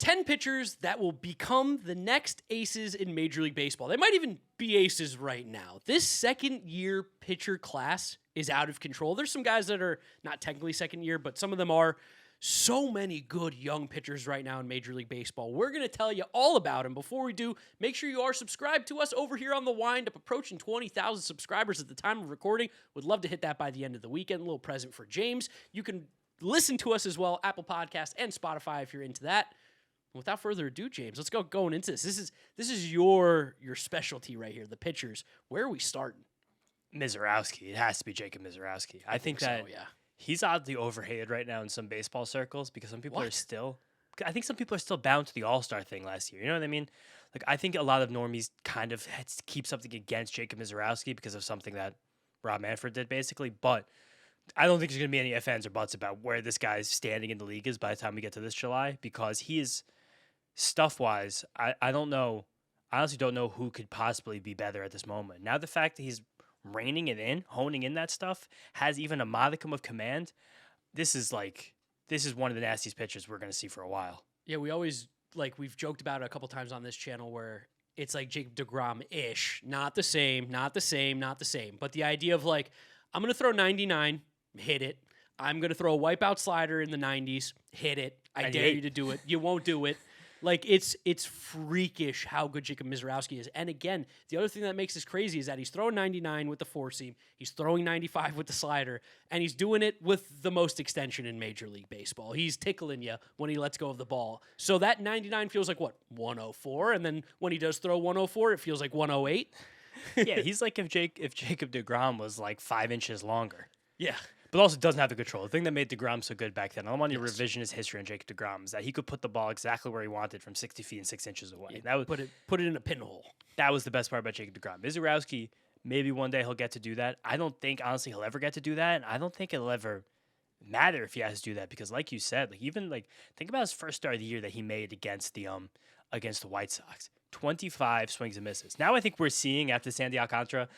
10 pitchers that will become the next aces in Major League Baseball. They might even be aces right now. This second-year pitcher class is out of control. There's some guys that are not technically second year, but some of them are. So many good young pitchers right now in Major League Baseball. We're going to tell you all about them. Before we do, make sure you are subscribed to us over here on the Windup, approaching 20,000 subscribers at the time of recording. Would love to hit that by the end of the weekend. A little present for James. You can listen to us as well, Apple Podcasts and Spotify if you're into that. Without further ado, James, let's go going into this. This is your specialty right here, the pitchers. Where are we starting? Miserowski. It has to be Jacob Miserowski. I think that so, yeah. He's oddly overhated right now in some baseball circles because some people are still bound to the All-Star thing last year. You know what I mean? Like, I think a lot of normies kind of keep something against Jacob Miserowski because of something that Rob Manfred did, basically. But I don't think there's going to be any ifs, ands, or buts about where this guy's standing in the league is by the time we get to this July, because he is, stuff-wise, I don't know. I honestly don't know who could possibly be better at this moment. Now, the fact that he's reining it in, honing in that stuff, has even a modicum of command. This is one of the nastiest pitches we're going to see for a while. Yeah, we've joked about it a couple times on this channel where it's like Jacob deGrom-ish. Not the same. But the idea of I'm going to throw 99, hit it. I'm going to throw a wipeout slider in the 90s, hit it. I dare you to do it. You won't do it. It's freakish how good Jacob Miserowski is. And again, the other thing that makes this crazy is that he's throwing 99 with the four-seam, he's throwing 95 with the slider, and he's doing it with the most extension in Major League Baseball. He's tickling you when he lets go of the ball. So that 99 feels like, 104? And then when he does throw 104, it feels like 108? Yeah, he's like if Jacob deGrom was 5 inches longer. Yeah. But also doesn't have the control. The thing that made DeGrom so good back then, I'm on your revisionist history on Jacob deGrom, is that he could put the ball exactly where he wanted from 60 feet and 6 inches away. Yeah, that was put it in a pinhole. That was the best part about Jacob deGrom. Miserowski, maybe one day he'll get to do that. I don't think, honestly, he'll ever get to do that, and I don't think it'll ever matter if he has to do that, because like you said, think about his first start of the year that he made against the White Sox. 25 swings and misses. Now I think we're seeing, after the Sandy Alcantara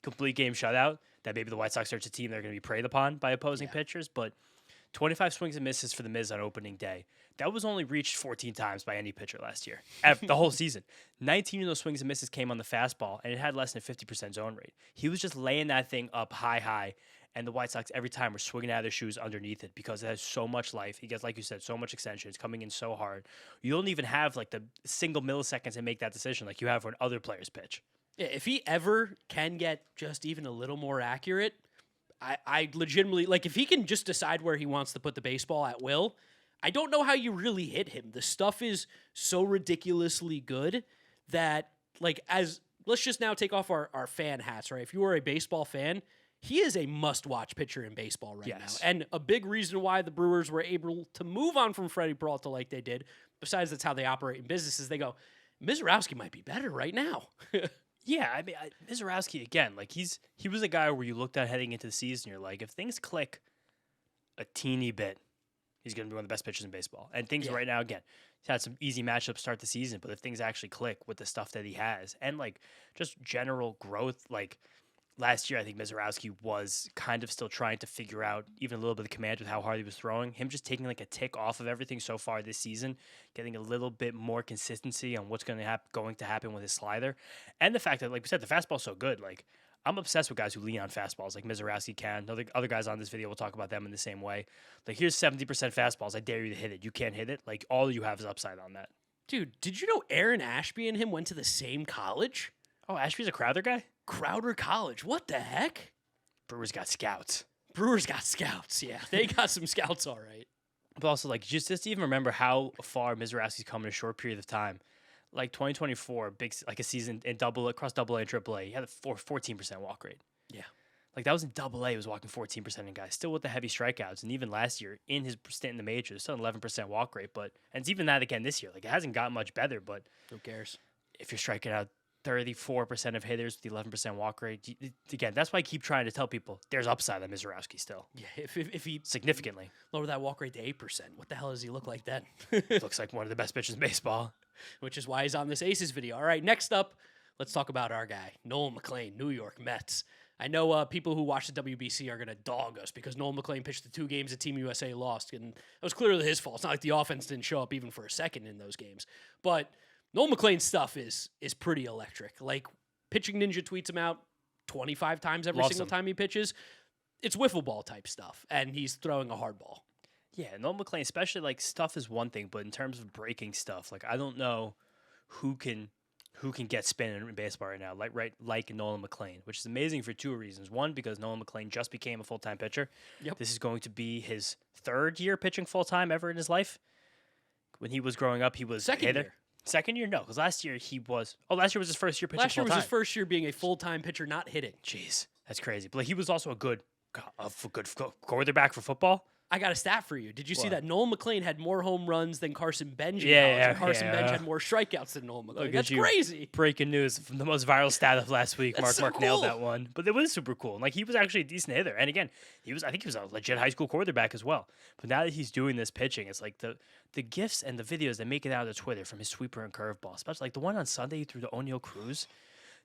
complete game shutout, that maybe the White Sox are a team they're going to be preyed upon by opposing pitchers, but 25 swings and misses for the Miz on opening day. That was only reached 14 times by any pitcher last year, the whole season. 19 of those swings and misses came on the fastball, and it had less than a 50% zone rate. He was just laying that thing up high, and the White Sox every time were swinging out of their shoes underneath it because it has so much life. He gets, like you said, so much extension. It's coming in so hard. You don't even have the single milliseconds to make that decision like you have when other players pitch. Yeah, if he ever can get just even a little more accurate, I legitimately, if he can just decide where he wants to put the baseball at will, I don't know how you really hit him. The stuff is so ridiculously good that, let's just now take off our fan hats, right? If you are a baseball fan, he is a must-watch pitcher in baseball right now. And a big reason why the Brewers were able to move on from Freddie Peralta like they did, besides that's how they operate in business, is they go, Miserowski might be better right now. Yeah, I mean, Miserowski, again, he was a guy where you looked at heading into the season, you're like, if things click a teeny bit, he's going to be one of the best pitchers in baseball. And things right now, again, he's had some easy matchups start the season, but if things actually click with the stuff that he has, and, just general growth, last year, I think Miserowski was kind of still trying to figure out even a little bit of command with how hard he was throwing. Him just taking a tick off of everything so far this season, getting a little bit more consistency on what's going to happen with his slider. And the fact that, like we said, the fastball's so good. I'm obsessed with guys who lean on fastballs like Miserowski can. Other guys on this video, we'll talk about them in the same way. Here's 70% fastballs. I dare you to hit it. You can't hit it. All you have is upside on that. Dude, did you know Aaron Ashby and him went to the same college? Oh, Ashby's a Crowder guy? Crowder College. What the heck? Brewers got scouts. Yeah. They got some scouts, all right. But also, just to even remember how far Miserowski's come in a short period of time. 2024, big a season in across Double A and Triple A, he had a 14% walk rate. Yeah. That was in Double A, he was walking 14% in guys, still with the heavy strikeouts. And even last year, in his stint in the majors, still an 11% walk rate. And it's even that again this year. It hasn't gotten much better, but who cares? If you're striking out 34% of hitters with the 11% walk rate. Again, that's why I keep trying to tell people there's upside on Miserowski still. Yeah, if he significantly lower that walk rate to 8%, what the hell does he look like then? Looks like one of the best pitchers in baseball. Which is why he's on this ACES video. All right, next up, let's talk about our guy, Nolan McLean, New York Mets. I know people who watch the WBC are going to dog us because Nolan McLean pitched the 2 games that Team USA lost, and it was clearly his fault. It's not like the offense didn't show up even for a second in those games. But Nolan McLean's stuff is pretty electric. Like, Pitching Ninja tweets him out 25 times every single time he pitches. It's wiffle ball type stuff, and he's throwing a hard ball. Yeah, Nolan McLean, especially, like, stuff is one thing, but in terms of breaking stuff, like, I don't know who can get spinning in baseball right now, like Nolan McLean, which is amazing for 2 reasons. One, because Nolan McLean just became a full-time pitcher. Yep. This is going to be his 3rd year pitching full-time ever in his life. When he was growing up, he was Second year. Second year? No, because last year last year was his first year pitching Last year was full-time. his first year being a full-time pitcher, not hitting. Jeez, that's crazy. But he was also a good quarterback for football. I got a stat for you. Did you see What? that Nolan McLean had more home runs than Carson Bench in Yeah, college, and yeah, Carson yeah. Bench had more strikeouts than Nolan McLean? Look at That's you. crazy. Breaking news from the most viral stat of last week. That's so Mark nailed cool. that one. But it was super cool. And, like, he was actually a decent hitter. And again, I think he was a legit high school quarterback as well. But now that he's doing this pitching, it's like the gifs and the videos that make it out of Twitter from his sweeper and curveball, especially like the one on Sunday through the O'Neal Cruz.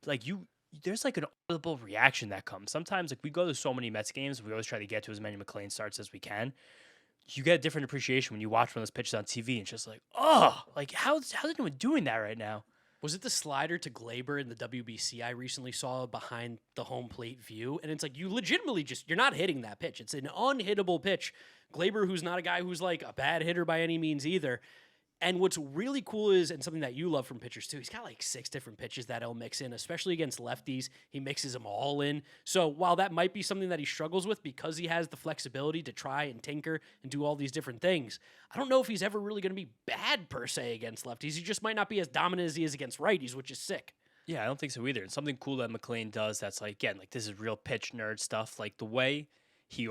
Like, there's like an audible reaction that comes. Sometimes, like, we go to so many Mets games, we always try to get to as many McLean starts as we can. You get a different appreciation when you watch one of those pitches on TV, and it's just like, oh, like, how's anyone doing that right now? Was it the slider to Glaber in the WBC I recently saw behind the home plate view? And it's like, you legitimately you're not hitting that pitch. It's an unhittable pitch. Glaber, who's not a guy who's like a bad hitter by any means either. And what's really cool is, and something that you love from pitchers too, he's got like 6 different pitches that he'll mix in, especially against lefties. He mixes them all in. So while that might be something that he struggles with because he has the flexibility to try and tinker and do all these different things, I don't know if he's ever really going to be bad per se against lefties. He just might not be as dominant as he is against righties, which is sick. Yeah, I don't think so either. And something cool that McLean does that's like, again, like, this is real pitch nerd stuff. Like, the way he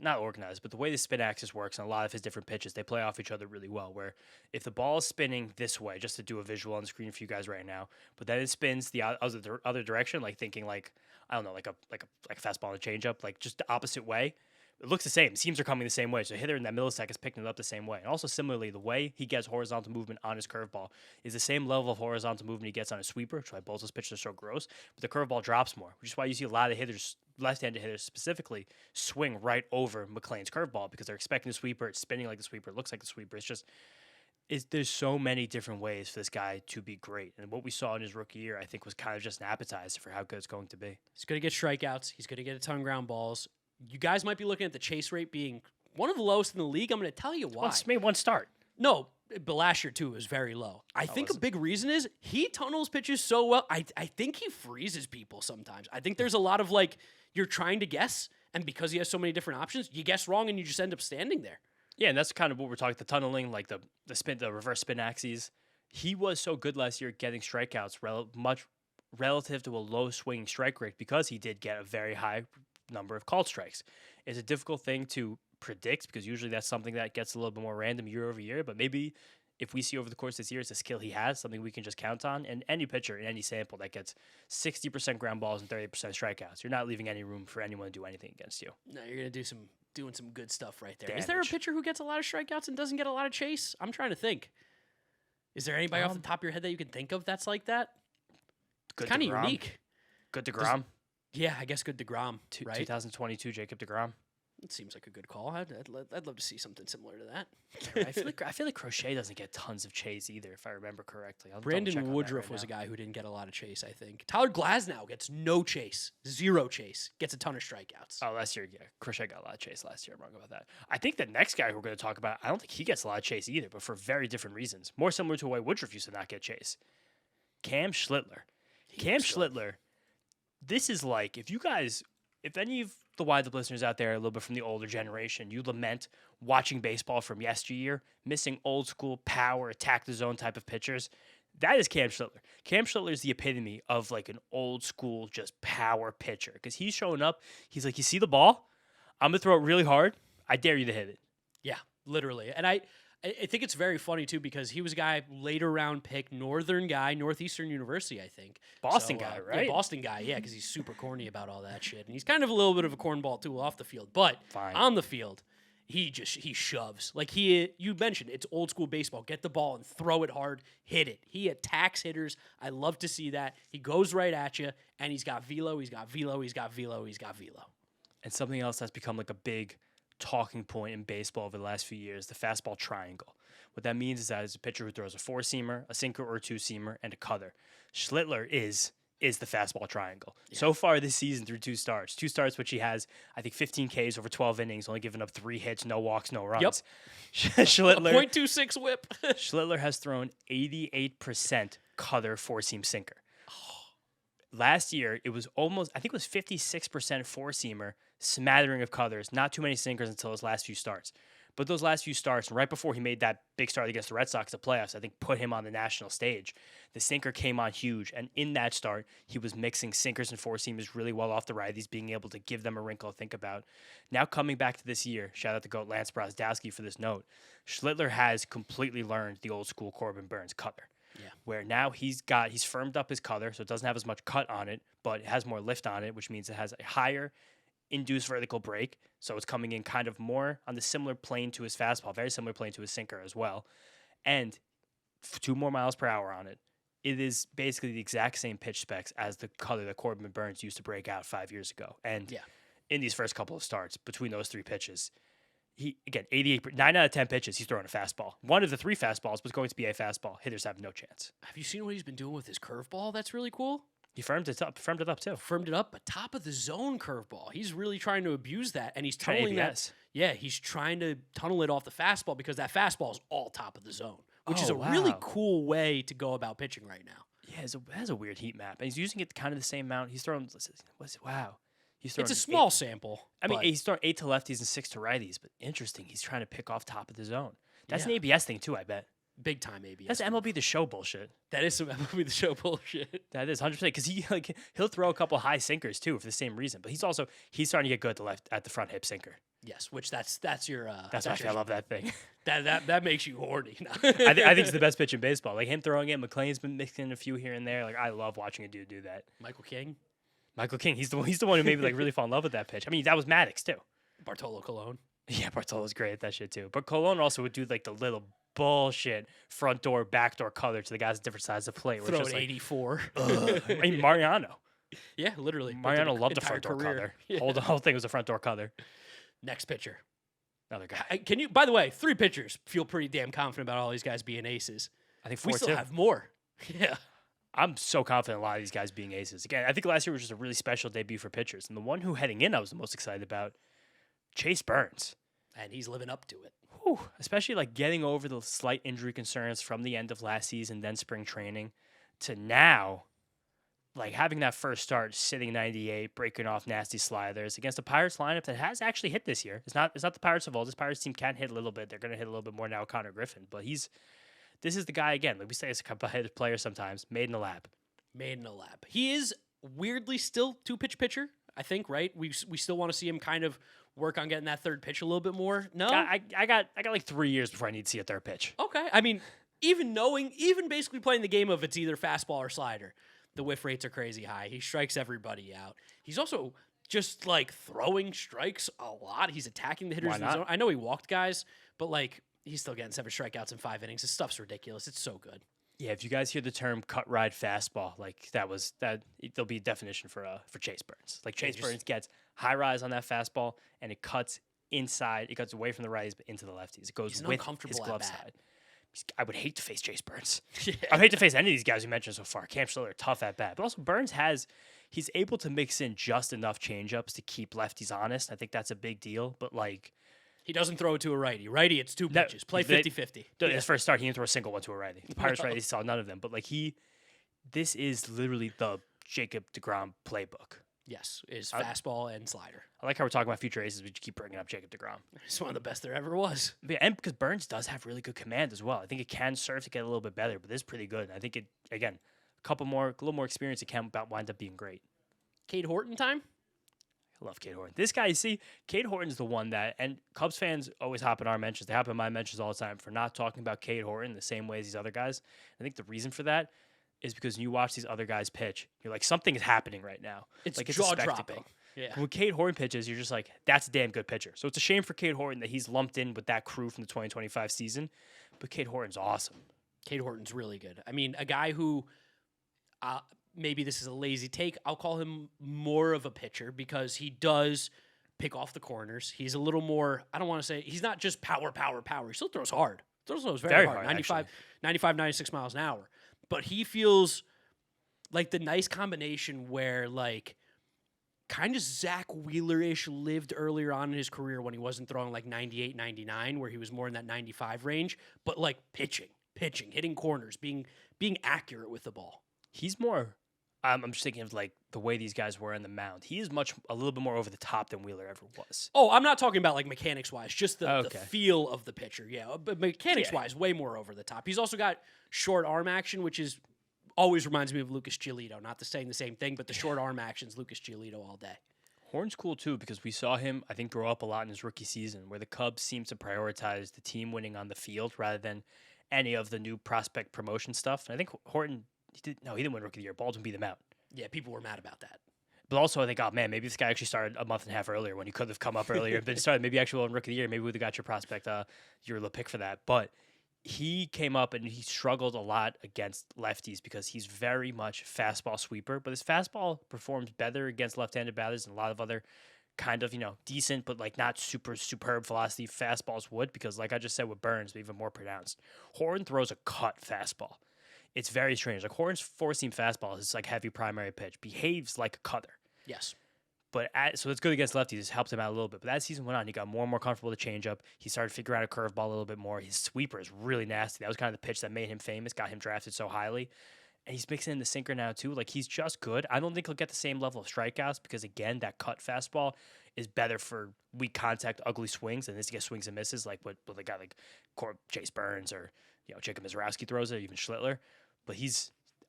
not organized, but the way the spin axis works and a lot of his different pitches, they play off each other really well. Where if the ball is spinning this way, just to do a visual on the screen for you guys right now, but then it spins the other direction, like thinking like, I don't know, like a fastball and a changeup, like just the opposite way. It looks the same. Seams are coming the same way. So hitter in that millisecond is picking it up the same way. And also similarly, the way he gets horizontal movement on his curveball is the same level of horizontal movement he gets on a sweeper, which is why both those pitches are so gross. But the curveball drops more, which is why you see a lot of hitters, left-handed hitters specifically, swing right over McLean's curveball because they're expecting the sweeper. It's spinning like the sweeper. It looks like the sweeper. There's so many different ways for this guy to be great. And what we saw in his rookie year, I think, was kind of just an appetizer for how good it's going to be. He's going to get strikeouts. He's going to get a ton of ground balls. You guys might be looking at the chase rate being one of the lowest in the league. I'm going to tell you why. Made one start. No, but last year, too, was very low. I think a big reason is he tunnels pitches so well. I think he freezes people sometimes. I think there's a lot of, like, you're trying to guess, and because he has so many different options, you guess wrong and you just end up standing there. Yeah, and that's kind of what we're talking, the tunneling, like the spin, the reverse spin axes. He was so good last year getting strikeouts relative to a low swinging strike rate because he did get a very high number of called strikes. It's a difficult thing to predict because usually that's something that gets a little bit more random year over year, but maybe if we see over the course of this year it's a skill he has, something we can just count on, and any pitcher in any sample that gets 60% ground balls and 30% strikeouts, you're not leaving any room for anyone to do anything against you. No, you're going to doing some good stuff right there. Damage. Is there a pitcher who gets a lot of strikeouts and doesn't get a lot of chase? I'm trying to think. Is there anybody off the top of your head that you can think of that's like that? Good Kind of DeGrom. unique. Good DeGrom. Yeah, I guess good DeGrom, right? 2022 Jacob DeGrom. It seems like a good call. I'd love to see something similar to that. I feel like Crochet doesn't get tons of chase either, if I remember correctly. Brandon Woodruff was a guy who didn't get a lot of chase, I think. Tyler Glasnow gets no chase, 0 chase, gets a ton of strikeouts. Oh, last year, yeah. Crochet got a lot of chase last year. I'm wrong about that. I think the next guy we're going to talk about, I don't think he gets a lot of chase either, but for very different reasons. More similar to the way Woodruff used to not get chase. Cam Schlittler. Schlittler, this is like, if any of the Wide Up listeners out there, a little bit from the older generation, you lament watching baseball from yesteryear, missing old school power, attack the zone type of pitchers. That is Cam Schlittler. Cam Schlittler is the epitome of like an old school, just power pitcher. Because he's showing up, he's like, you see the ball? I'm going to throw it really hard. I dare you to hit it. Yeah, literally. And I think it's very funny, too, because he was a guy, later round pick, Northeastern University, I think. Boston guy, right? Yeah, Boston guy, yeah, because he's super corny about all that shit. And he's kind of a little bit of a cornball, too, off the field. But on the field, he shoves. Like you mentioned, it's old school baseball. Get the ball and throw it hard, hit it. He attacks hitters. I love to see that. He goes right at you, and he's got velo, he's got velo, he's got velo, he's got velo. And something else that's become like a big talking point in baseball over the last few years, the fastball triangle. What that means is that it's a pitcher who throws a four-seamer, a sinker or a two-seamer, and a cutter. Schlittler is the fastball triangle. Yeah. So far this season through two starts, which he has, I think, 15 Ks over 12 innings, only giving up 3 hits, no walks, no runs. Yep. Schlittler, 0.26 whip. Schlittler has thrown 88% cutter four-seam sinker. Last year, it was almost, I think it was 56% four-seamer, smattering of cutters, not too many sinkers until his last few starts. But those last few starts, right before he made that big start against the Red Sox at playoffs, I think put him on the national stage. The sinker came on huge, and in that start, he was mixing sinkers and four-seamers really well off the righties, being able to give them a wrinkle to think about. Now coming back to this year, shout out to GOAT Lance Brozdowski for this note, Schlittler has completely learned the old-school Corbin Burns cutter. Yeah. Where now he's firmed up his cutter, so it doesn't have as much cut on it, but it has more lift on it, which means it has a higher induced vertical break, so it's coming in kind of more on the similar plane to his fastball, very similar plane to his sinker as well, and 2 more miles per hour on it. It is basically the exact same pitch specs as the cutter that Corbin Burns used to break out 5 years ago. And in these first couple of starts, between those 3 pitches, he, again, 9 out of 10 pitches, he's throwing a fastball. One of the 3 fastballs was going to be a fastball. Hitters have no chance. Have you seen what he's been doing with his curveball? That's really cool. He firmed it up too. Firmed it up, but top of the zone curveball. He's really trying to abuse that, and he's tunneling that. Yeah, he's trying to tunnel it off the fastball because that fastball is all top of the zone, which is a really cool way to go about pitching right now. Yeah, it has a weird heat map, and he's using it kind of the same amount. He's throwing, It's a small sample. I mean, he's throwing 8 to lefties and 6 to righties, but interesting. He's trying to pick off top of the zone. That's an ABS thing too, I bet. Big time ABS. That's MLB The Show bullshit. That is some MLB The Show bullshit. That is 100% because he'll throw a couple high sinkers too for the same reason. But he's starting to get good at the front hip sinker. Yes, which that's your. That's why I love that thing. That makes you horny. I think it's the best pitch in baseball. Like him throwing it, McLean's been mixing a few here and there. Like I love watching a dude do that. Michael King, he's the one who made me really fall in love with that pitch. I mean, that was Maddox too. Bartolo Colon. Yeah, Bartolo's great at that shit too. But Colon also would do like the little bullshit front door, back door color to the guys at different sides of the plate. Throw an 84. I mean, Mariano. Yeah, literally. Mariano loved the front door color. Yeah. The whole thing was a front door color. Next pitcher. Another guy. Can you? By the way, 3 pitchers. Feel pretty damn confident about all these guys being aces. I think 4 we still have more. Yeah. I'm so confident a lot of these guys being aces. Again, I think last year was just a really special debut for pitchers. And the one who heading in I was the most excited about, Chase Burns. And he's living up to it. Whew. Especially like getting over the slight injury concerns from the end of last season, then spring training, to now, like having that first start, sitting 98, breaking off nasty sliders against a Pirates lineup that has actually hit this year. It's not the Pirates of old. This Pirates team can hit a little bit. They're going to hit a little bit more now with Connor Griffin. But this is the guy, again, like we say, it's a competitive player sometimes, made in the lab. Made in the lab. He is weirdly still 2-pitch pitcher, I think, right? We still want to see him kind of work on getting that third pitch a little bit more. No? I got like 3 years before I need to see a third pitch. Okay. I mean, even basically playing the game of it's either fastball or slider, the whiff rates are crazy high. He strikes everybody out. He's also just like throwing strikes a lot. He's attacking the hitters in the zone. I know he walked guys, but like he's still getting 7 strikeouts in 5 innings. His stuff's ridiculous. It's so good. Yeah, if you guys hear the term cut ride fastball, like there'll be a definition for Chase Burns. Like Chase Burns gets high rise on that fastball and it cuts inside, it cuts away from the righties but into the lefties. It goes with his glove side. I would hate to face Chase Burns. Yeah. I would hate to face any of these guys we mentioned so far. Cam Schlittler, tough at bat. But also Burns he's able to mix in just enough changeups to keep lefties honest. I think that's a big deal. But like he doesn't throw it to a righty. Righty, it's 2 pitches. Play 50-50. His first start, he didn't throw a single one to a righty. The Pirates righty saw none of them. But like this is literally the Jacob deGrom playbook. Yes, is fastball and slider. I like how we're talking about future aces. We just keep bringing up Jacob deGrom. He's one of the best there ever was. Yeah, and because Burns does have really good command as well. I think it can serve to get a little bit better, but this is pretty good. I think it, again, a little more experience, it can wind up being great. Cade Horton time? I love Cade Horton. This guy, Cade Horton's the one that, and Cubs fans always hop in our mentions. They hop in my mentions all the time for not talking about Cade Horton the same way as these other guys. I think the reason for that is because when you watch these other guys pitch, you're like, something is happening right now. It's like jaw-dropping. Yeah. When Cade Horton pitches, you're just like, that's a damn good pitcher. So it's a shame for Cade Horton that he's lumped in with that crew from the 2025 season. But Cade Horton's awesome. Cade Horton's really good. I mean, a guy who maybe this is a lazy take. I'll call him more of a pitcher because he does pick off the corners. He's a little more, I don't want to say, he's not just power. He still throws hard. Throws very hard. 95, 96 miles an hour. But he feels like the nice combination where, like, kind of Zach Wheeler-ish lived earlier on in his career when he wasn't throwing like 98, 99, where he was more in that 95 range, but like pitching, hitting corners, being accurate with the ball. He's more, I'm just thinking of like the way these guys were on the mound. He is a little bit more over the top than Wheeler ever was. Oh, I'm not talking about like mechanics-wise, just the feel of the pitcher. Yeah, but mechanics-wise, way more over the top. He's also got short arm action, which is always reminds me of Lucas Giolito. Not saying the same thing, but the short arm action's Lucas Giolito all day. Horn's cool too because we saw him, I think, grow up a lot in his rookie season where the Cubs seem to prioritize the team winning on the field rather than any of the new prospect promotion stuff. And I think Horton, he didn't win Rookie of the Year. Baldwin beat him out. Yeah, people were mad about that. But also I think, oh man, maybe this guy actually started a month and a half earlier when he could have come up earlier. But started maybe actually won Rookie of the Year. Maybe we would have got your prospect, your little pick for that. But he came up and he struggled a lot against lefties because he's very much fastball sweeper, but his fastball performs better against left-handed batters than a lot of other kind of, decent but like not super superb velocity fastballs would because like I just said with Burns, but even more pronounced. Horton throws a cut fastball. It's very strange. Like Horton's four-seam fastball is like heavy primary pitch, behaves like a cutter. Yes. But so it's good against lefties. It's helped him out a little bit. But as season went on, he got more and more comfortable with the changeup. He started figuring out a curveball a little bit more. His sweeper is really nasty. That was kind of the pitch that made him famous, got him drafted so highly. And he's mixing in the sinker now too. Like he's just good. I don't think he'll get the same level of strikeouts because again, that cut fastball is better for weak contact, ugly swings, and this to get swings and misses like what the guy like Chase Burns or Jacob Miserowski throws it, or even Schlitler. But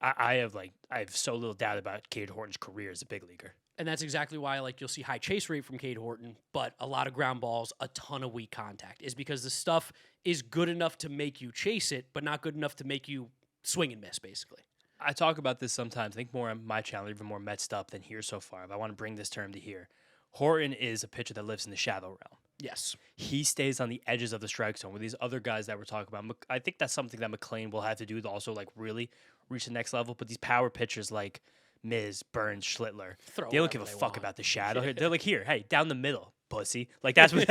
I have so little doubt about Cade Horton's career as a big leaguer. And that's exactly why, like, you'll see high chase rate from Cade Horton, but a lot of ground balls, a ton of weak contact, is because the stuff is good enough to make you chase it, but not good enough to make you swing and miss, basically. I talk about this sometimes. I think more on my channel, even more Metsed up than here so far. But I want to bring this term to here. Horton is a pitcher that lives in the shadow realm. Yes. He stays on the edges of the strike zone with these other guys that we're talking about. I think that's something that McLean will have to do to also, like, really reach the next level. But these power pitchers like Miz, Burns, Schlittler, they don't give a fuck about the shadow. They're like, here, hey, down the middle, pussy. Like, that's what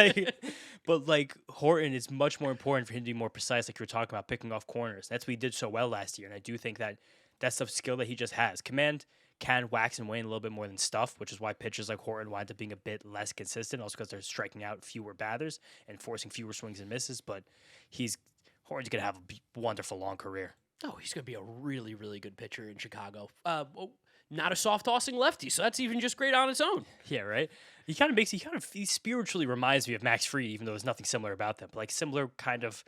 but, like, Horton, it's much more important for him to be more precise, like you were talking about, picking off corners. That's what he did so well last year. And I do think that that's a skill that he just has. Command can wax and wane a little bit more than stuff, which is why pitchers like Horton wind up being a bit less consistent, also because they're striking out fewer batters and forcing fewer swings and misses. But Horton's going to have a wonderful long career. Oh, he's going to be a really, really good pitcher in Chicago. Not a soft-tossing lefty, so that's even just great on its own. Yeah, right? He spiritually reminds me of Max Fried, even though there's nothing similar about them. But like similar kind of,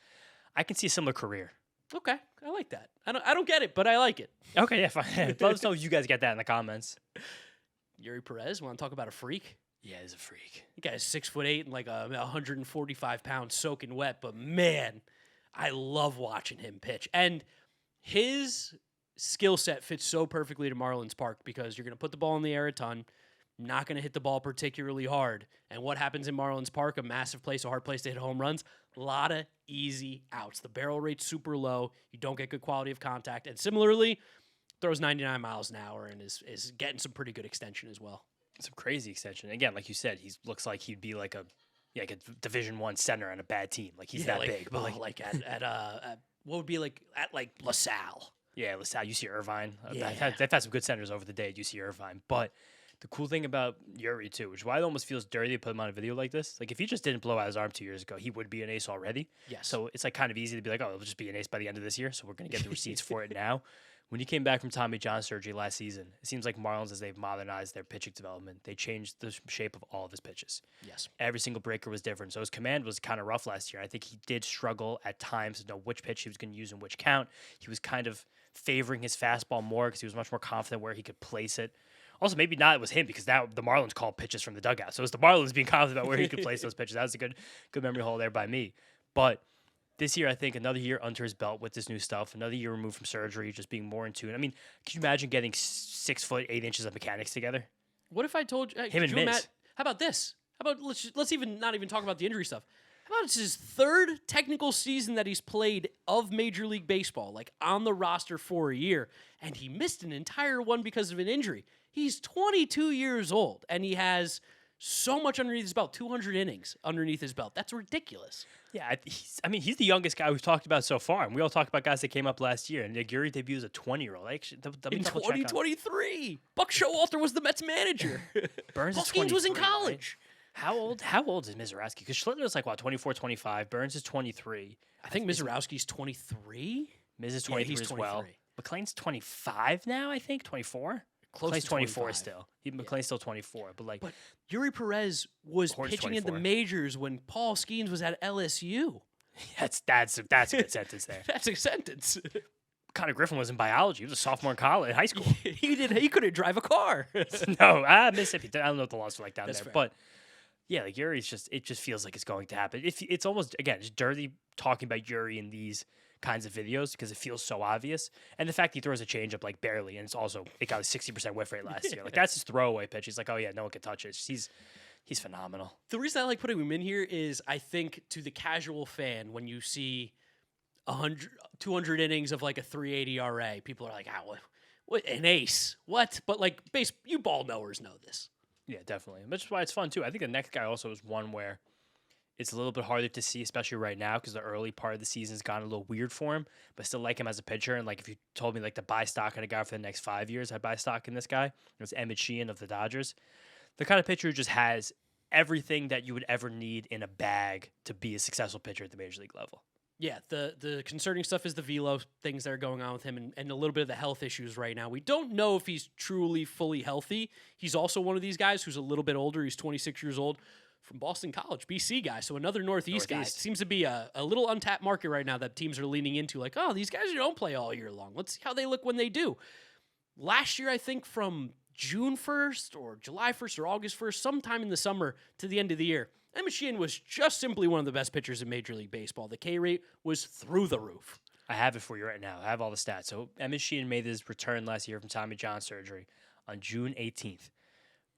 I can see a similar career. Okay, I like that. I don't get it, but I like it. Okay, yeah, fine. Let us know if you guys get that in the comments. Yuri Perez, want to talk about a freak? Yeah, he's a freak. The guy's 6'8" and like 145 pounds soaking wet, but man, I love watching him pitch. And his skill set fits so perfectly to Marlins Park because you're going to put the ball in the air a ton, not going to hit the ball particularly hard. And what happens in Marlins Park, a massive place, a hard place to hit home runs, a lot of easy outs. The barrel rate's super low. You don't get good quality of contact. And similarly, throws 99 miles an hour and is getting some pretty good extension as well. Some crazy extension. Again, like you said, he looks like he'd be like a Division I center on a bad team. Like he's that big. But like at what would be like at like LaSalle. Yeah, LaSalle, UC Irvine. They've had some good centers over the day at UC Irvine. But the cool thing about Yuri, too, which is why it almost feels dirty to put him on a video like this. Like, if he just didn't blow out his arm 2 years ago, he would be an ace already. Yes. So it's like kind of easy to be like, oh, it'll just be an ace by the end of this year. So we're going to get the receipts for it now. When he came back from Tommy John surgery last season, it seems like Marlins, as they've modernized their pitching development, they changed the shape of all of his pitches. Yes. Every single breaker was different. So his command was kind of rough last year. I think he did struggle at times to know which pitch he was going to use in which count. He was kind of favoring his fastball more because he was much more confident where he could place it. Also, maybe not it was him because now the Marlins called pitches from the dugout. So it was the Marlins being confident about where he could place those pitches. That was a good memory hole there by me. But this year, I think another year under his belt with this new stuff, another year removed from surgery, just being more in tune. I mean, can you imagine getting 6 foot 8 inches of mechanics together? What if I told you? Him and Miz. How about this? How about let's even not even talk about the injury stuff. How about it's his third technical season that he's played of Major League Baseball, like on the roster for a year, and he missed an entire one because of an injury. He's 22 years old, and he has so much underneath his belt, 200 innings underneath his belt. That's ridiculous. Yeah, he's the youngest guy we've talked about so far, and we all talked about guys that came up last year. And Yuri debuts a 20-year-old. In 2023, Buck Showalter was the Mets manager. Burns Paul is Skeens was in 23, college. Right? How old is Miserowski? Because Schlitler is like, 24, 25. Burns is 23. I think Miserowski's 23. Miz is 23 he's as well. 23. McLean's 25 now, I think. 24? Close McLean's to 24 25. still. McLean's still 24. But Yuri Perez was Horton's pitching in the 24. majors when Paul Skeens was at LSU. that's a good sentence there. That's a sentence. Connor Griffin was in biology. He was a sophomore in college, in high school. He couldn't drive a car. No, Mississippi. I don't know what the laws are like down That's there. fair. But yeah, like Yuri's it just feels like it's going to happen. It's almost, again, it's dirty talking about Yuri in these kinds of videos because it feels so obvious. And the fact he throws a changeup like barely, and it got a 60% whiff rate last year. Like that's his throwaway pitch. He's like, oh yeah, no one can touch it. He's phenomenal. The reason I like putting him in here is I think to the casual fan, when you see 200 innings of like a 380 RA, people are like, what an ace. What? But like you ball knowers know this. Yeah, definitely. Which is why it's fun too. I think the next guy also is one where it's a little bit harder to see, especially right now, because the early part of the season's gotten a little weird for him, but still like him as a pitcher. And like if you told me like to buy stock in a guy for the next 5 years, I'd buy stock in this guy. It was Emmett Sheehan of the Dodgers. The kind of pitcher who just has everything that you would ever need in a bag to be a successful pitcher at the major league level. Yeah, the concerning stuff is the velo things that are going on with him and a little bit of the health issues right now. We don't know if he's truly fully healthy. He's also one of these guys who's a little bit older. He's 26 years old from Boston College, BC guy. So another Northeast guy. It seems to be a little untapped market right now that teams are leaning into. Like, oh, these guys don't play all year long. Let's see how they look when they do. Last year, I think from June 1st or July 1st or August 1st, sometime in the summer to the end of the year, Emmett Sheehan was just simply one of the best pitchers in Major League Baseball. The K rate was through the roof. I have it for you right now. I have all the stats. So Emmett Sheehan made his return last year from Tommy John surgery on June 18th.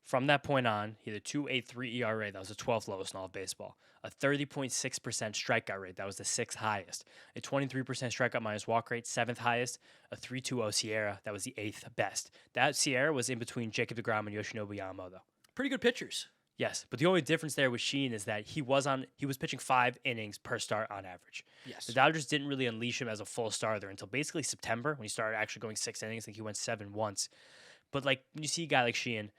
From that point on, he had a 2.83 ERA. That was the 12th lowest in all of baseball. A 30.6% strikeout rate. That was the 6th highest. A 23% strikeout minus walk rate, 7th highest. A 3.20 Sierra. That was the 8th best. That Sierra was in between Jacob deGrom and Yoshinobu Yamamoto. Pretty good pitchers. Yes, but the only difference there with Sheehan is that he was pitching 5 innings per start on average. Yes. The Dodgers didn't really unleash him as a full starter until basically September when he started actually going 6 innings. I think he went 7 once. But like when you see a guy like Sheehan,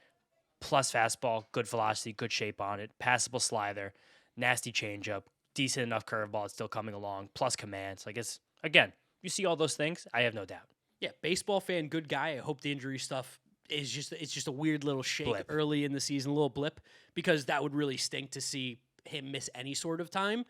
plus fastball, good velocity, good shape on it, passable slider, nasty changeup, decent enough curveball, it's still coming along, plus command. So I guess, again, you see all those things, I have no doubt. Yeah, baseball fan, good guy. I hope the injury stuff is just a weird little shake Blip. early in the season, a little blip, because that would really stink to see him miss any sort of time.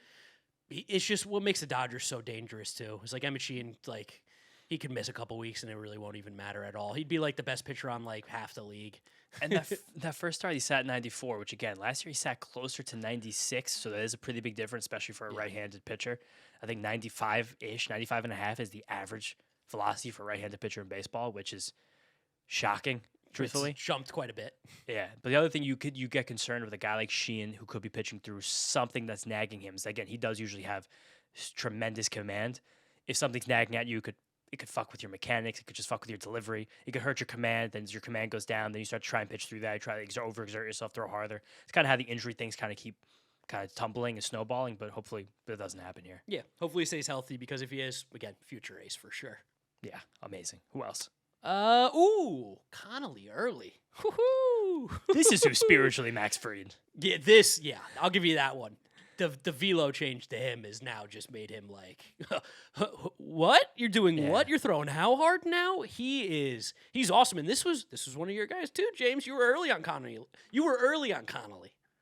It's just what makes the Dodgers so dangerous too. It's like Emmett Sheehan, like he could miss a couple weeks and it really won't even matter at all. He'd be like the best pitcher on like half the league. And that first start, he sat 94, which again, last year he sat closer to 96, so that is a pretty big difference, especially for a right-handed pitcher. I think 95-ish, 95 and a half is the average velocity for a right-handed pitcher in baseball, which is shocking, truthfully. It's jumped quite a bit. Yeah, but the other thing you get concerned with a guy like Sheehan who could be pitching through something that's nagging him is, again, he does usually have tremendous command. If something's nagging at you, it could fuck with your mechanics. It could just fuck with your delivery. It could hurt your command. Then as your command goes down, then you start to try and pitch through that. You try to overexert yourself, throw harder. It's kind of how the injury things kind of keep tumbling and snowballing, but hopefully that doesn't happen here. Yeah, hopefully he stays healthy because if he is, again, future ace for sure. Yeah, amazing. Who else? Connelly Early. Woo-hoo! This is who spiritually Max Fried. Yeah, I'll give you that one. The velo change to him has now just made him like, what? You're doing what? You're throwing how hard now? He's awesome. And this was one of your guys too, James. You were early on Connelly.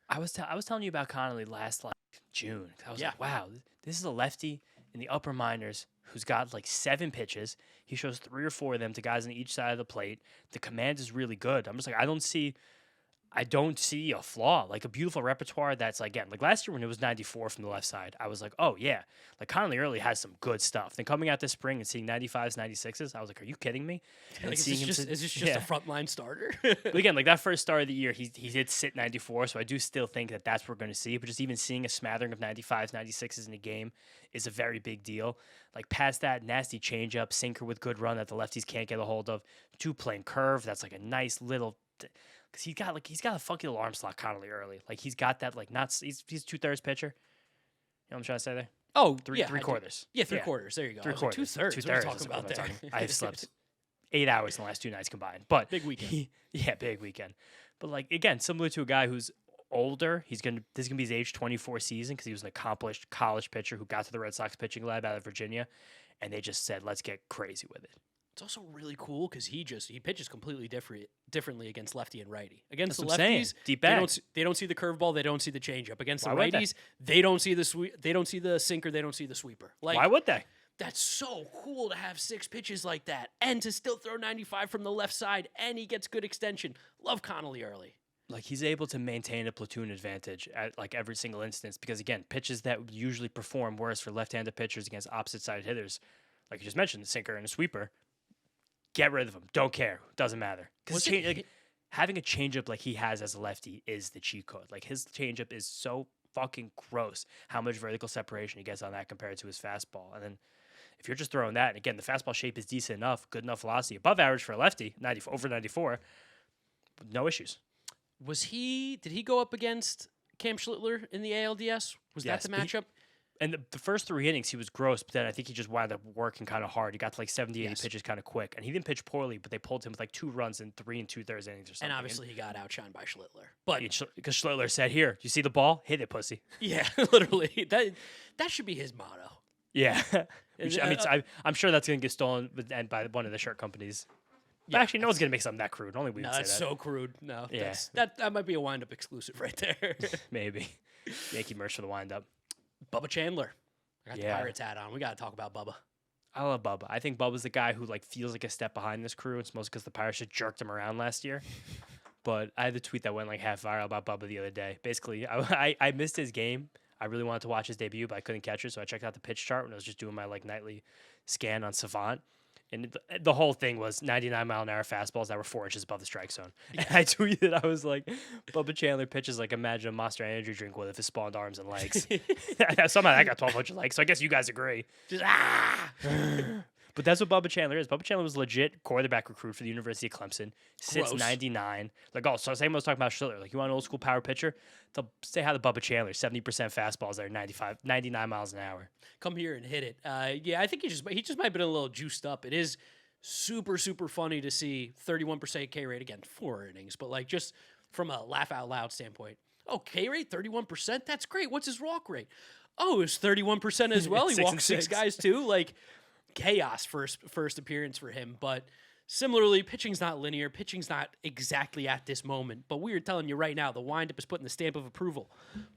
I was telling you about Connelly last June. I was like, wow, this is a lefty in the upper minors who's got like 7 pitches. He shows 3 or 4 of them to guys on each side of the plate. The command is really good. I'm just like, I don't see I don't see a flaw, like a beautiful repertoire that's, again, like last year when it was 94 from the left side, I was like, oh, yeah, like Connelly Early has some good stuff. Then coming out this spring and seeing 95s, 96s, I was like, are you kidding me? And Like, seeing is this just a frontline starter? But again, like that first start of the year, he did sit 94, so I do still think that that's what we're going to see. But just even seeing a smattering of 95s, 96s in a game is a very big deal. Like past that, nasty changeup, sinker with good run that the lefties can't get a hold of, 2-plane curve, that's like a nice little... Because he's got a funky little arm slot, Connelly Early. Like he's got that he's 2/3 pitcher. You know what I'm trying to say there? Oh, three quarters. Yeah, three quarters. There you go. 3/4. 2/3. What are you talking about there? I have slept 8 hours in the last 2 nights combined. But big weekend. Big weekend. But like again, similar to a guy who's older, this is gonna be his age 24 season because he was an accomplished college pitcher who got to the Red Sox pitching lab out of Virginia, and they just said, let's get crazy with it. It's also really cool because he pitches completely differently against lefty and righty. Against That's the lefties, deep back. They don't see the curveball, they don't see the changeup. Against Why the would righties, they don't see they don't see the sinker, they don't see the sweeper. Like, why would they? That's so cool to have 6 pitches like that and to still throw 95 from the left side, and he gets good extension. Love Connelly Early. Like he's able to maintain a platoon advantage at like every single instance because again, pitches that usually perform worse for left-handed pitchers against opposite-sided hitters, like you just mentioned, the sinker and the sweeper. Get rid of them. Don't care. Doesn't matter. Because having a changeup like he has as a lefty is the cheat code. Like his changeup is so fucking gross how much vertical separation he gets on that compared to his fastball. And then if you're just throwing that, and again, the fastball shape is decent enough, good enough velocity, above average for a lefty, over 94, no issues. Did he go up against Cam Schlitler in the ALDS? Was that the matchup? And the first 3 innings, he was gross, but then I think he just wound up working kind of hard. He got to like 70, 80 pitches kind of quick. And he didn't pitch poorly, but they pulled him with like 2 runs in 3 2/3 innings or something. And obviously he got outshined by Schlitler. But because Schlitler said, here, you see the ball? Hit it, pussy. Yeah, literally. That should be his motto. Yeah. I'm sure that's going to get stolen by one of the shirt companies. But actually, no one's going to make something that crude. Only we would say that. That's so crude. No, yeah. That might be a Windup exclusive right there. Maybe. Yankee merch for the Windup. Bubba Chandler. I got the Pirates hat on. We got to talk about Bubba. I love Bubba. I think Bubba's the guy who like feels like a step behind this crew. It's mostly because the Pirates just jerked him around last year. But I had the tweet that went like half viral about Bubba the other day. Basically, I missed his game. I really wanted to watch his debut, but I couldn't catch it. So I checked out the pitch chart when I was just doing my like nightly scan on Savant. And the whole thing was 99-mile-an-hour fastballs that were 4 inches above the strike zone. And I tweeted, I was like, Bubba Chandler pitches like imagine a Monster Energy drink with his spawned arms and legs. Somehow I got 1,200 legs, so I guess you guys agree. Just, But that's what Bubba Chandler is. Bubba Chandler was legit quarterback recruit for the University of Clemson. Sits Gross. 99. Like, so same I was talking about Schlitler. Like, you want an old school power pitcher? They'll say how the Bubba Chandler, 70% fastballs that are 99 miles an hour. Come here and hit it. Yeah, I think he just might have been a little juiced up. It is super, super funny to see 31% K rate again, 4 innings, but like just from a laugh out loud standpoint. Oh, K rate 31%? That's great. What's his walk rate? Oh, it's 31% as well. He walked 6 guys too. Like chaos first appearance for him. But similarly, pitching's not linear. Pitching's not exactly at this moment. But we are telling you right now, the windup is putting the stamp of approval.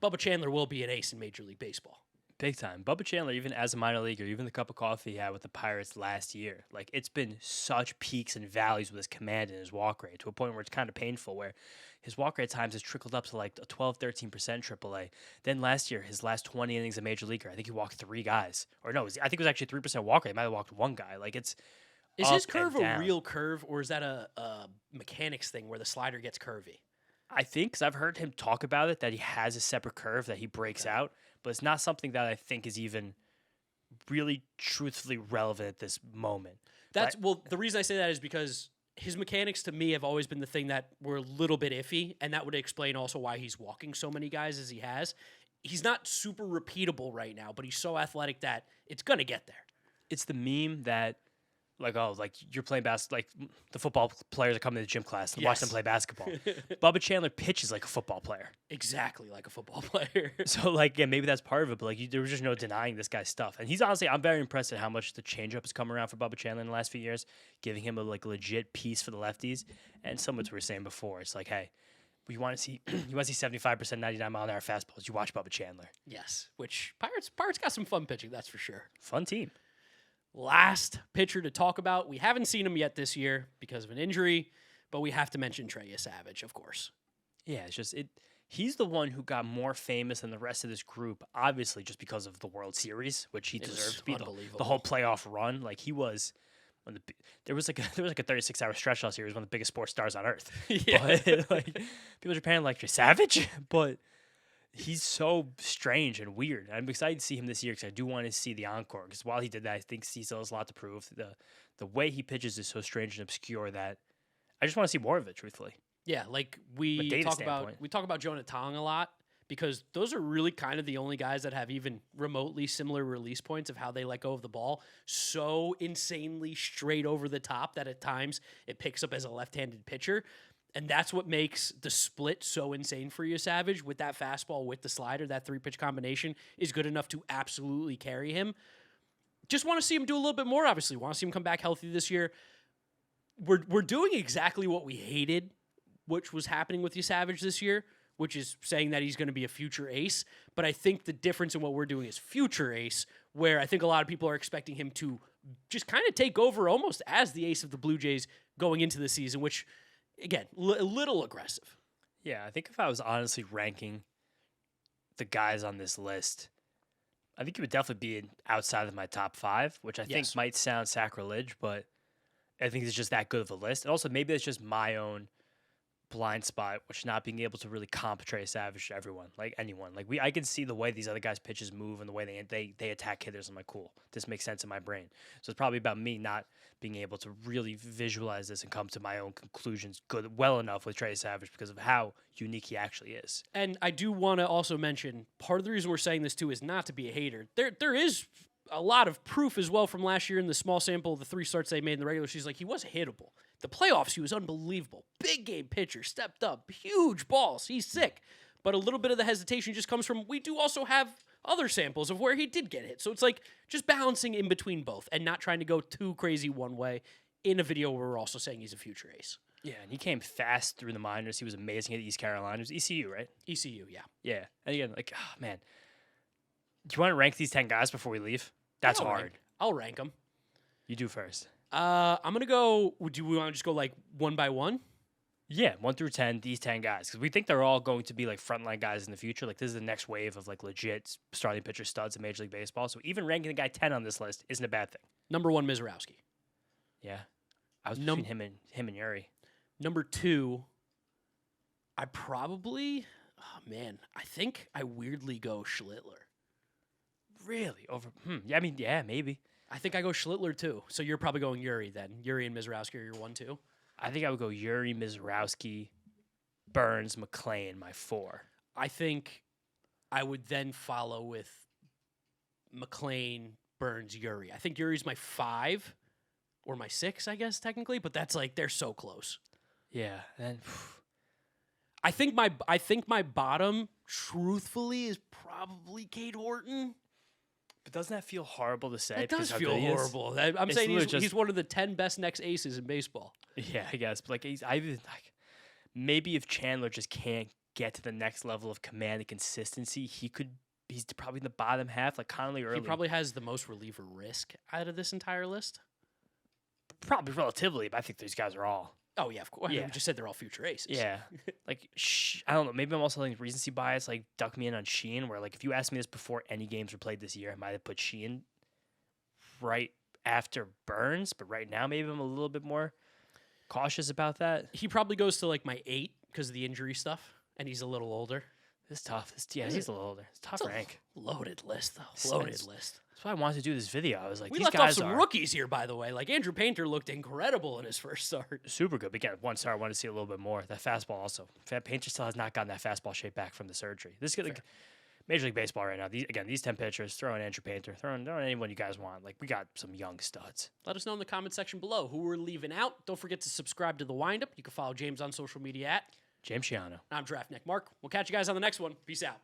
Bubba Chandler will be an ace in Major League Baseball. Big time. Bubba Chandler, even as a minor leaguer, even the cup of coffee he had with the Pirates last year, like it's been such peaks and valleys with his command and his walk rate to a point where it's kind of painful, where his walk rate times has trickled up to like a 12, 13% AAA. Then last year, his last 20 innings of Major Leaguer, I think he walked 3 guys. Or no, I think it was actually 3% walk rate. He might have walked 1 guy. Like it's Is his curve a real curve, or is that a mechanics thing where the slider gets curvy? I think, because I've heard him talk about it, that he has a separate curve that he breaks out, but it's not something that I think is even really truthfully relevant at this moment. Well, the reason I say that is because his mechanics to me have always been the thing that were a little bit iffy, and that would explain also why he's walking so many guys as he has. He's not super repeatable right now, but he's so athletic that it's going to get there. It's the meme that, like, oh, like you're playing basketball, like the football players are coming to the gym class and watch them play basketball. Bubba Chandler pitches like a football player. Exactly like a football player. So, like, yeah, maybe that's part of it, but like there was just no denying this guy's stuff. And he's honestly, I'm very impressed at how much the changeup has come around for Bubba Chandler in the last few years, giving him a like legit piece for the lefties. And similar to what we were saying before, it's like, hey, you want to see 75% 99-mile-an-hour fastballs, you watch Bubba Chandler. Yes, which Pirates got some fun pitching, that's for sure. Fun team. Last pitcher to talk about. We haven't seen him yet this year because of an injury, but we have to mention Trevor Savage, of course. Yeah, it's just it. He's the one who got more famous than the rest of this group, obviously, just because of the World Series, which he It was deserved to be unbelievable. the whole playoff run. Like he was, there was like a 36-hour stretch last year. He was one of the biggest sports stars on earth. Yeah. But like people in Japan like Savage, but he's so strange and weird. I'm excited to see him this year because I do want to see the encore. Because while he did that, I think he still has a lot to prove. The way he pitches is so strange and obscure that I just want to see more of it. Truthfully. Yeah, like data talk about standpoint. Jonah Tong a lot because those are really kind of the only guys that have even remotely similar release points of how they let go of the ball. So insanely straight over the top that at times it picks up as a left-handed pitcher. And that's what makes the split so insane for you, Savage, with that fastball, with the slider. That 3-pitch combination is good enough to absolutely carry him. Just want to see him do a little bit more, obviously. Want to see him come back healthy this year. We're doing exactly what we hated, which was happening with you, Savage, this year, which is saying that he's going to be a future ace. But I think the difference in what we're doing is future ace, where I think a lot of people are expecting him to just kind of take over almost as the ace of the Blue Jays going into the season, which, again, a little aggressive. Yeah, I think if I was honestly ranking the guys on this list, I think he would definitely be outside of my top 5, which I think might sound sacrilege, but I think it's just that good of a list. And also, maybe it's just my own blind spot, which not being able to really comp Trey Savage to everyone, like anyone. Like I can see the way these other guys' pitches move and the way they attack hitters. I'm like, cool, this makes sense in my brain. So it's probably about me not being able to really visualize this and come to my own conclusions well enough with Trey Savage because of how unique he actually is. And I do want to also mention, part of the reason we're saying this too is not to be a hater. There is a lot of proof as well from last year in the small sample of the 3 starts they made in the regular season. Like, he was hittable. The playoffs, he was unbelievable. Big game pitcher, stepped up, huge balls. He's sick. But a little bit of the hesitation just comes from, we do also have other samples of where he did get hit. So it's like just balancing in between both and not trying to go too crazy one way in a video where we're also saying he's a future ace. Yeah, and he came fast through the minors. He was amazing at East Carolina. It was ECU, right? ECU, yeah. Yeah. And again, like, oh, man. Do you want to rank these 10 guys before we leave? That's hard. I'll rank them. You do first. I'm going to go, do we want to just go like one by one? Yeah, 1 through 10, these 10 guys. Because we think they're all going to be like frontline guys in the future. Like, this is the next wave of like legit starting pitcher studs in Major League Baseball. So even ranking the guy 10 on this list isn't a bad thing. Number 1, Miserowski. Yeah. I was between him and Yuri. Number 2, I probably, I think I weirdly go Schlitler. Really? Yeah, I mean, yeah, maybe. I think I go Schlitler too. So you're probably going Yuri then. Yuri and Miserowski are your 1, 2. I think I would go Yuri, Miserowski, Burns, McLean, my 4. I think I would then follow with McLean, Burns, Yuri. I think Yuri's my 5 or my 6, I guess, technically. But that's like, they're so close. Yeah. And I think my bottom, truthfully, is probably Cade Horton. But doesn't that feel horrible to say? It does feel horrible. I'm saying he's one of the 10 best next aces in baseball. Yeah, I guess. But maybe if Chandler just can't get to the next level of command and consistency, he's probably in the bottom half, like Connelly Early. He probably has the most reliever risk out of this entire list. Probably relatively, but I think these guys are all. Oh, yeah, of course. Yeah. We just said they're all future aces. Yeah. Like, I don't know. Maybe I'm also letting recency bias, like, duck me in on Sheehan, where, like, if you asked me this before any games were played this year, I might have put Sheehan right after Burns, but right now maybe I'm a little bit more cautious about that. He probably goes to, like, my 8 because of the injury stuff, and he's a little older. It's tough. He's a little older. It's a tough rank. Loaded list, though. Loaded list. That's why I wanted to do this video. I was like, we these left guys off some rookies here, by the way. Like, Andrew Painter looked incredible in his first start. Super good. But again, 1 star, I want to see a little bit more. That fastball also. Painter still has not gotten that fastball shape back from the surgery. This is like Major League Baseball right now. These 10 pitchers, throw in Andrew Painter, throw in anyone you guys want. Like, we got some young studs. Let us know in the comment section below who we're leaving out. Don't forget to subscribe to The Windup. You can follow James on social media at James Shiano. I'm Draft Nick Mark. We'll catch you guys on the next one. Peace out.